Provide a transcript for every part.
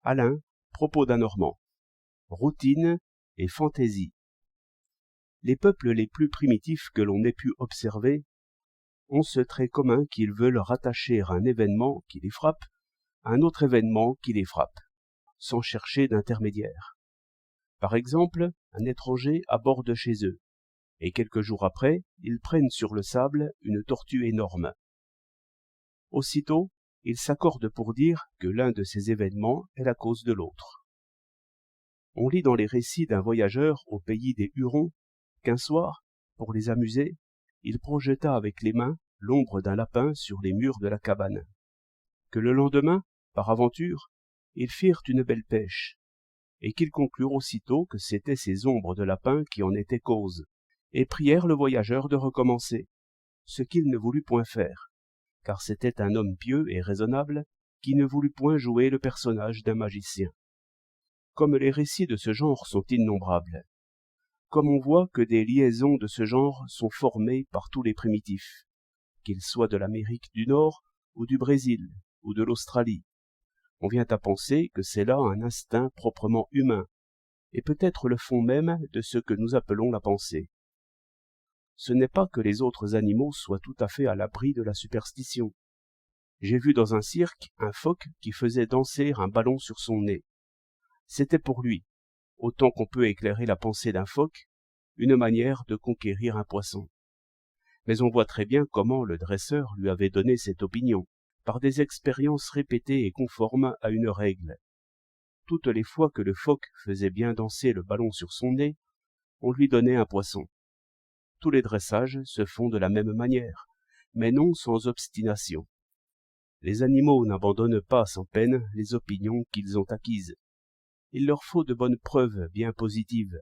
Alain, propos d'un Normand. Routine et fantaisie. Les peuples les plus primitifs que l'on ait pu observer ont ce trait commun qu'ils veulent rattacher un événement qui les frappe à un autre événement qui les frappe, sans chercher d'intermédiaire. Par exemple, un étranger aborde chez eux, et quelques jours après, ils prennent sur le sable une tortue énorme. Aussitôt, ils s'accordent pour dire que l'un de ces événements est la cause de l'autre. On lit dans les récits d'un voyageur au pays des Hurons qu'un soir, pour les amuser, il projeta avec les mains l'ombre d'un lapin sur les murs de la cabane. Que le lendemain, par aventure, ils firent une belle pêche, et qu'ils conclurent aussitôt que c'étaient ces ombres de lapin qui en étaient cause, et prièrent le voyageur de recommencer, ce qu'il ne voulut point faire, car c'était un homme pieux et raisonnable qui ne voulut point jouer le personnage d'un magicien. Comme les récits de ce genre sont innombrables, comme on voit que des liaisons de ce genre sont formées par tous les primitifs, qu'ils soient de l'Amérique du Nord ou du Brésil ou de l'Australie, on vient à penser que c'est là un instinct proprement humain, et peut-être le fond même de ce que nous appelons la pensée. Ce n'est pas que les autres animaux soient tout à fait à l'abri de la superstition. J'ai vu dans un cirque un phoque qui faisait danser un ballon sur son nez. C'était pour lui, autant qu'on peut éclairer la pensée d'un phoque, une manière de conquérir un poisson. Mais on voit très bien comment le dresseur lui avait donné cette opinion, par des expériences répétées et conformes à une règle. Toutes les fois que le phoque faisait bien danser le ballon sur son nez, on lui donnait un poisson. Tous les dressages se font de la même manière, mais non sans obstination. Les animaux n'abandonnent pas sans peine les opinions qu'ils ont acquises. Il leur faut de bonnes preuves bien positives.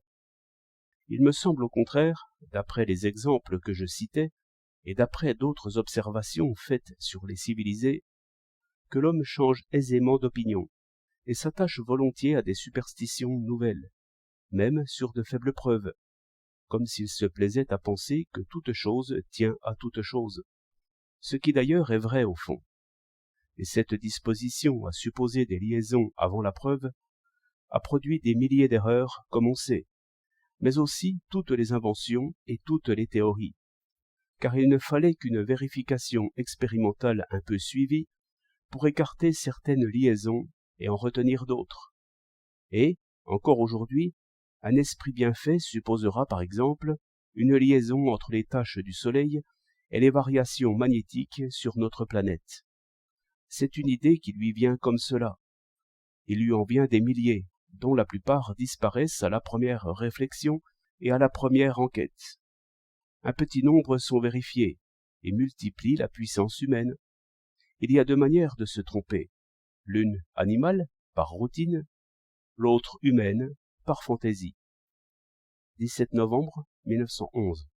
Il me semble au contraire, d'après les exemples que je citais, et d'après d'autres observations faites sur les civilisés, que l'homme change aisément d'opinion, et s'attache volontiers à des superstitions nouvelles, même sur de faibles preuves, comme s'il se plaisait à penser que toute chose tient à toute chose, ce qui d'ailleurs est vrai au fond. Et cette disposition à supposer des liaisons avant la preuve a produit des milliers d'erreurs, comme on sait, mais aussi toutes les inventions et toutes les théories, car il ne fallait qu'une vérification expérimentale un peu suivie pour écarter certaines liaisons et en retenir d'autres. Et, encore aujourd'hui, un esprit bien fait supposera par exemple une liaison entre les taches du Soleil et les variations magnétiques sur notre planète. C'est une idée qui lui vient comme cela. Il lui en vient des milliers, dont la plupart disparaissent à la première réflexion et à la première enquête. Un petit nombre sont vérifiés et multiplient la puissance humaine. Il y a deux manières de se tromper, l'une animale, par routine, l'autre humaine, par fantaisie. 17 novembre 1911.